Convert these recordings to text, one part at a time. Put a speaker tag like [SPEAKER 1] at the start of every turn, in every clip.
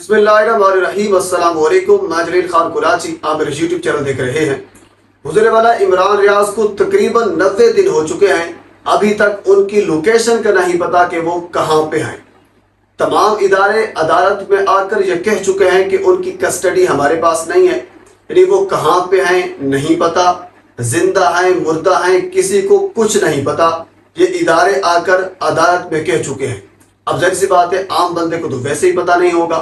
[SPEAKER 1] बिस्मिल्लाहिर्रहमानिर्रहीम। अस्सलाम वालेकुम। मैं जलील खान कुराची, आप मेरे यूट्यूब चैनल देख रहे हैं। गुज़रे वाला इमरान रियाज को तकरीबन 90 दिन हो चुके हैं, अभी तक उनकी लोकेशन का नहीं पता कि वो कहाँ पे हैं। तमाम इदारे अदालत में आकर ये कह चुके हैं कि उनकी कस्टडी हमारे पास नहीं है, यानी वो कहाँ पे हैं नहीं पता, जिंदा हैं मुर्दा हैं किसी को कुछ नहीं पता। ये इदारे आकर अदालत में कह चुके हैं। अब जाहिर सी बात है, आम बंदे को तो वैसे ही पता नहीं होगा,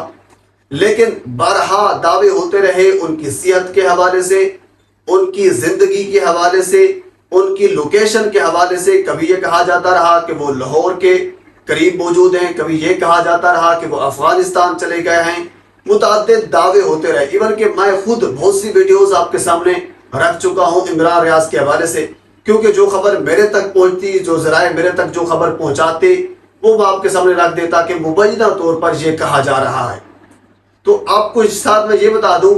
[SPEAKER 1] लेकिन बारहा दावे होते रहे उनकी सेहत के हवाले से, उनकी जिंदगी के हवाले से, उनकी लोकेशन के हवाले से। कभी ये कहा जाता रहा कि वो लाहौर के करीब मौजूद हैं, कभी ये कहा जाता रहा कि वो अफगानिस्तान चले गए हैं। मुतअद्दिद दावे होते रहे। इवन कि मैं खुद बहुत सी वीडियोस आपके सामने रख चुका हूँ इमरान रियाज के हवाले से, क्योंकि जो खबर मेरे तक पहुँचती, जो जराए मेरे तक जो खबर पहुँचाते, वो मैं आपके सामने रख देता कि मुबैना तौर पर यह कहा जा रहा है। तो आपको इस साथ में ये बता दूं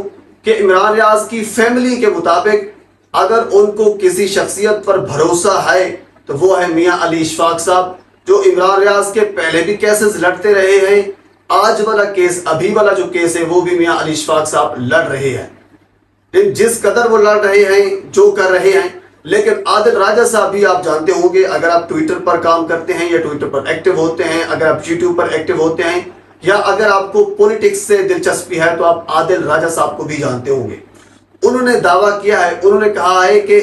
[SPEAKER 1] कि इमरान रियाज की फैमिली के मुताबिक अगर उनको किसी शख्सियत पर भरोसा है तो वो है मियां अली इशफाक साहब, जो इमरान रियाज के पहले भी केसेस लड़ते रहे हैं। आज वाला केस, अभी वाला जो केस है, वो भी मियां अली इशफाक साहब लड़ रहे हैं। लेकिन जिस कदर वो लड़ रहे हैं, जो कर रहे हैं, लेकिन आदिल राजा साहब भी आप जानते होंगे, अगर आप ट्विटर पर काम करते हैं या ट्विटर पर एक्टिव होते हैं, अगर आप यूट्यूब पर एक्टिव होते हैं, या अगर आपको पॉलिटिक्स से दिलचस्पी है तो आप आदिल राजा साहब को भी जानते होंगे। उन्होंने दावा किया है, उन्होंने कहा है कि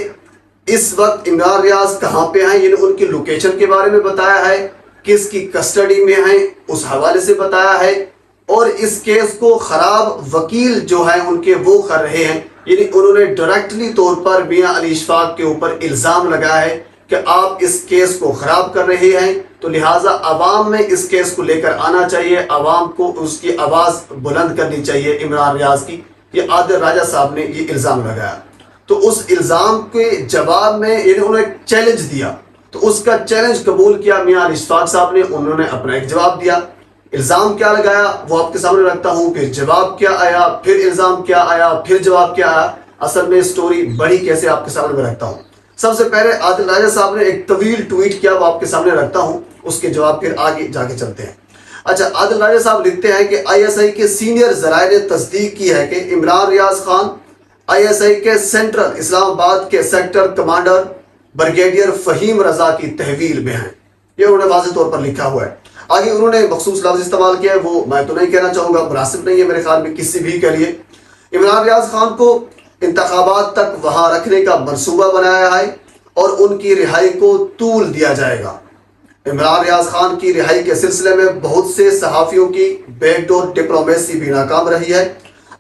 [SPEAKER 1] इस वक्त इमरान रियाज कहाँ पे हैं, यानी उनकी लोकेशन के बारे में बताया है, किसकी कस्टडी में हैं उस हवाले से बताया है, और इस केस को खराब वकील जो है उनके वो कर रहे हैं। यानी उन्होंने डायरेक्टली तौर पर मियां अली इशफाक के ऊपर इल्ज़ाम लगाया है कि आप इस केस को ख़राब कर रहे हैं, तो लिहाजा अवाम में इस केस को लेकर आना चाहिए, अवाम को उसकी आवाज़ बुलंद करनी चाहिए इमरान रियाज की। ये आदिल राजा साहब ने ये इल्ज़ाम लगाया, तो उस इल्ज़ाम के जवाब में यानी उन्होंने चैलेंज दिया, तो उसका चैलेंज कबूल किया मियां अली इशफाक साहब ने। उन्होंने अपना एक जवाब दिया। इल्ज़ाम क्या लगाया वो आपके सामने रखता हूँ, फिर जवाब क्या आया, फिर इल्ज़ाम क्या आया, फिर जवाब क्या आया। असल में स्टोरी बड़ी कैसे आपके सामने में रखता हूँ। सबसे पहले आदिल राजा साहब ने एक तवील ट्वीट किया, वो आपके सामने रखता हूँ, उसके जवाब फिर आगे जाके चलते हैं। अच्छा, आदिल राजा साहब लिखते हैं कि ISI के सीनियर जराए ने तस्दीक की है कि इमरान रियाज खान ISI के सेंट्रल इस्लामाबाद के सेक्टर कमांडर ब्रिगेडियर फ़हीम रजा की तहवील में हैं। ये उन्होंने वाज़ेह तौर पर लिखा हुआ है। आगे उन्होंने मखसूस लफ्ज़ इस्तेमाल किया है, वो मैं तो नहीं कहना चाहूँगा, मुनासिब नहीं है मेरे ख्याल में किसी भी के लिए। इमरान रियाज खान को इंतखाबात तक वहाँ रखने का मंसूबा बनाया है और उनकी रिहाई को तूल दिया जाएगा। इमरान रियाज खान की रिहाई के सिलसिले में बहुत से सहाफ़ियों की बैकडोर डिप्लोमेसी भी नाकाम रही है।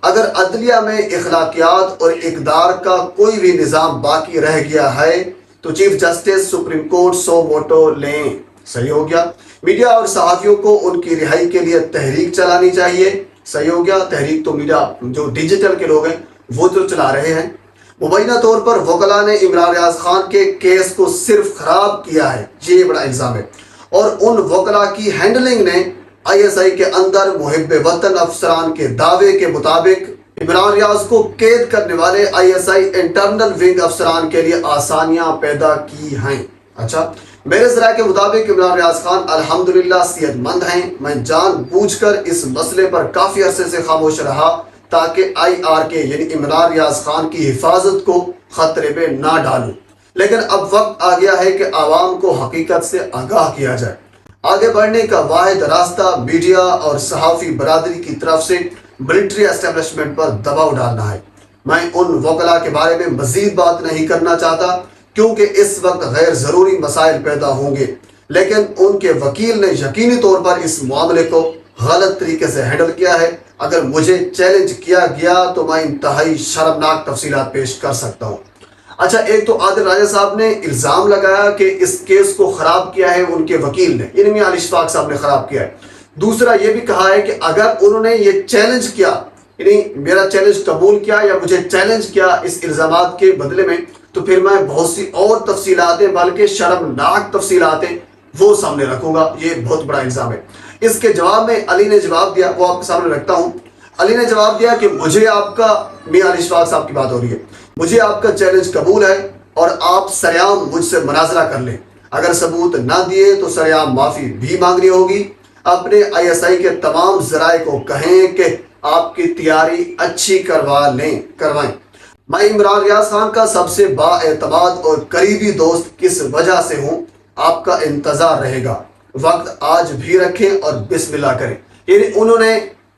[SPEAKER 1] अगर अदलिया में इखलाकियात और इक़दार का कोई भी निज़ाम बाकी रह गया है तो chief justice supreme court so वोटो लें। सही हो गया। मीडिया और सहाफ़ियों को उनकी रिहाई के लिए तहरीक चलानी चाहिए। सही हो गया। तहरीक तो मीडिया जो डिजिटल के लोग हैं वो तो चला रहे हैं। मुबैना तौर पर वकला ने इमरान रियाज खान के केस को सिर्फ खराब किया है, ये बड़ा इल्ज़ाम है। और उन वकला की हैंडलिंग ने ISI के अंदर मुहिब वतन अफसरान के दावे के मुताबिक इमरान रियाज को कैद करने वाले ISI इंटरनल विंग अफसरान के लिए आसानियां पैदा की हैं। अच्छा, मेरे ज़राए के मुताबिक इमरान रियाज खान अल्हम्दुलिल्लाह सेहतमंद हैं। मैं जानबूझकर इस मसले पर काफ़ी अरसे से खामोश रहा ताकि IRK यानी इमरान रियाज खान की हिफाजत को खतरे में ना डालूं, लेकिन अब वक्त आ गया है कि आवाम को हकीकत से आगाह किया जाए। आगे बढ़ने का वाहिद रास्ता मीडिया और सहाफ़ी बरादरी की तरफ से मिलिट्री एस्टेब्लिशमेंट पर दबाव डालना है। मैं उन वकला के बारे में मजीद बात नहीं करना चाहता क्योंकि इस वक्त गैर ज़रूरी मसाइल पैदा होंगे, लेकिन उनके वकील ने यकीनी तौर पर इस मामले को गलत तरीके से हैंडल किया है। अगर मुझे चैलेंज किया गया तो मैं इंतहाई शर्मनाक तफसीलात पेश कर सकता हूँ। अच्छा, एक तो आदिल राजा साहब ने इल्ज़ाम लगाया कि इस केस को ख़राब किया है उनके वकील ने, यानी मियां अली इशफाक साहब ने ख़राब किया है। दूसरा ये भी कहा है कि अगर उन्होंने ये चैलेंज किया, यानी मेरा चैलेंज कबूल किया या मुझे चैलेंज किया इस इल्ज़ामात के बदले में, तो फिर मैं बहुत सी और तफसीलातें, बल्कि शर्मनाक तफसीलातें वो सामने रखूँगा। ये बहुत बड़ा इल्ज़ाम है। इसके जवाब में अली ने जवाब दिया, वो आपके सामने रखता हूँ। अली ने जवाब दिया कि मुझे आपका, मियां अली इशफाक साहब की बात हो रही है, मुझे आपका चैलेंज कबूल है और आप सरेआम मुझसे मुनाजरा कर लें। अगर सबूत ना दिए तो सरेआम माफ़ी भी मांगनी होगी। अपने ISI के तमाम ज़राए को कहें कि आपकी तैयारी अच्छी करवाएं। मैं इमरान रियाज खान का सबसे बाएतमाद और करीबी दोस्त किस वजह से हूँ, आपका इंतज़ार रहेगा। वक्त आज भी रखें और बिस्मिल्लाह करें। यानी उन्होंने,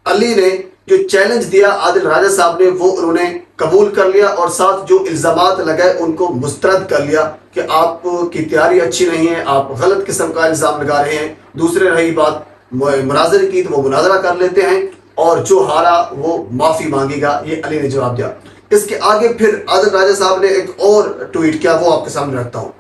[SPEAKER 1] अली ने जो चैलेंज दिया आदिल राजा साहब ने, वो उन्होंने कबूल कर लिया और साथ जो इल्ज़ामात लगाए उनको मुस्तरद कर लिया कि आपकी तैयारी अच्छी नहीं है, आप गलत किस्म का इल्ज़ाम लगा रहे हैं। दूसरे रही बात मुनाजरे की, तो वो मुनाजरा कर लेते हैं और जो हारा वो माफ़ी मांगेगा, ये अली ने जवाब दिया। इसके आगे फिर आदिल राजा साहब ने एक और ट्वीट किया, वो आपके सामने रखता हूँ।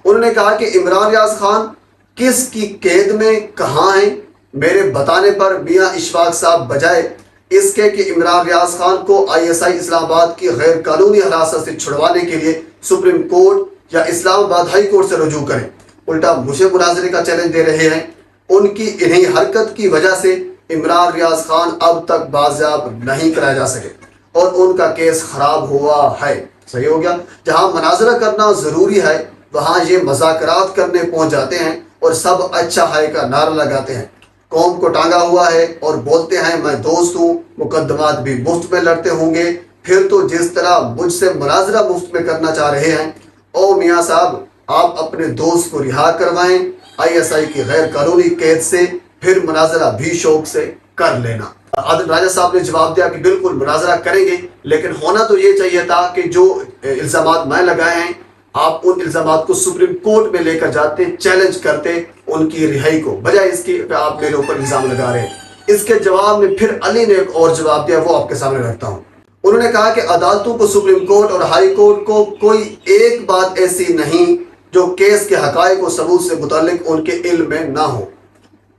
[SPEAKER 1] उन्होंने कहा कि इमरान रियाज खान किसकी कैद में कहाँ हैं, मेरे बताने पर मियाँ इशफाक साहब बजाय इसके कि इमरान रियाज खान को ISI इस्लामाबाद की गैर कानूनी हिरासत से छुड़वाने के लिए सुप्रीम कोर्ट या इस्लामाबाद हाई कोर्ट से रुजू करें, उल्टा मुझे मुनाजरे का चैलेंज दे रहे हैं। उनकी इन्हीं हरकत की वजह से इमरान रियाज खान अब तक बाजियाब नहीं कराया जा सके और उनका केस खराब हुआ है। सही हो गया। जहां मुनाजरा करना ज़रूरी है वहां ये मज़ाकरात करने पहुंच जाते हैं और सब अच्छा है का नारा लगाते हैं, कौम को टांगा हुआ है और बोलते हैं मैं दोस्त हूँ, मुकदमात भी मुफ्त में लड़ते होंगे। फिर तो जिस तरह मुझसे मुनाजरा मुफ्त में करना चाह रहे हैं, ओ मियाँ साहब आप अपने दोस्त को रिहा करवाएं ISI की गैर कानूनी कैद से, फिर मुनाजरा भी शौक से कर लेना। आदिल राजा साहब ने जवाब दिया कि बिल्कुल मुनाजरा करेंगे, लेकिन होना तो ये चाहिए था कि जो इल्ज़ामात मैं लगाए हैं आप उन इल्ज़ामात को सुप्रीम कोर्ट में लेकर जाते, चैलेंज करते उनकी रिहाई को, बजाय इसकी आप मेरे ऊपर इल्ज़ाम लगा रहे हैं। इसके जवाब में फिर अली ने एक और जवाब दिया, वो आपके सामने रखता हूँ। उन्होंने कहा कि अदालतों को, सुप्रीम कोर्ट और हाई कोर्ट को कोई एक बात ऐसी नहीं जो केस के हक़ाइक़ और सबूत से मुतल्लिक उनके इल्म में ना हो।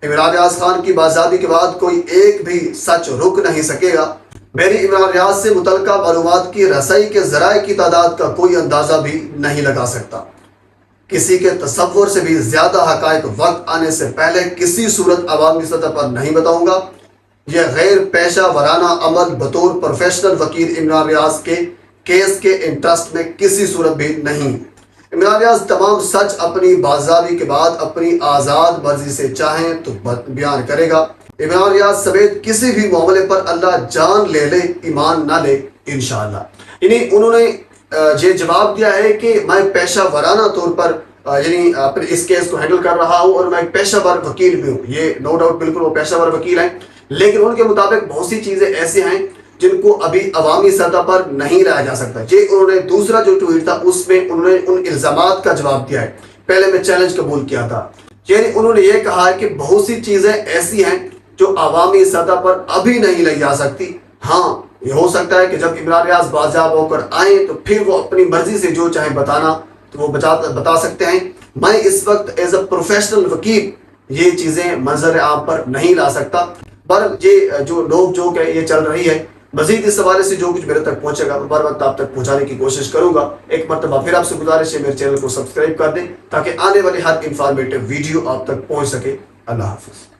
[SPEAKER 1] इमरान रियाज खान की बाज़ाबी के बाद कोई एक भी सच रुक नहीं सकेगा। मेरी इमरान रियाज से मुतल्लिका मालूमात की रसाई के ज़राए की तादाद का कोई अंदाज़ा भी नहीं लगा सकता। किसी के तसव्वुर से भी ज़्यादा हक़ाइक़ वक्त आने से पहले किसी सूरत अवामी सतह पर नहीं बताऊँगा। यह गैर पेशा वराना अमल बतौर प्रोफेशनल वकील इमरान रियाज के केस के इंटरेस्ट में किसी सूरत भी नहीं। इमरान रियाज तमाम सच अपनी बाज़ाबी के बाद अपनी आज़ाद मर्जी से चाहें तो बयान करेगा। इमरान रियाज समेत किसी भी मामले पर अल्लाह जान ले ले ईमान ना ले इंशाअल्लाह। यानी उन्होंने ये जवाब दिया है कि मैं पेशा वराना तौर पर यानी अपने इस केस को हैंडल कर रहा हूँ और मैं पेशावर वकील भी हूँ। ये नो डाउट बिल्कुल वो पेशावर वकील हैं, लेकिन उनके मुताबिक बहुत सी चीज़ें ऐसी हैं जिनको अभी अवामी सतह पर नहीं लाया जा सकता। ये उन्होंने दूसरा जो ट्वीट था उसमें उन्होंने उन इल्ज़ामात का जवाब दिया है। पहले मैं चैलेंज कबूल किया था, यानी उन्होंने ये कहा है कि बहुत सी चीज़ें ऐसी हैं जो अवामी सतह पर अभी नहीं लाई जा सकती। हाँ, ये हो सकता है कि जब इमरान रियाज बाज़ाब होकर आए तो फिर वो अपनी मर्जी से जो चाहे बताना तो वो बता सकते हैं। मैं इस वक्त एज अ प्रोफेशनल वकील ये चीज़ें मंजर आम पर नहीं ला सकता, पर ये जो नोक जोक है ये चल रही है। मजीद इस हवाले से जो कुछ मेरे तक पहुंचेगा मैं बर वक्त आप तक पहुंचाने की कोशिश करूंगा। एक मरतबा फिर आपसे गुजारिश है मेरे चैनल को सब्सक्राइब कर दें ताकि आने वाली हर इंफॉर्मेटिव वीडियो आप तक पहुंच सके। अल्लाह हाफिज़।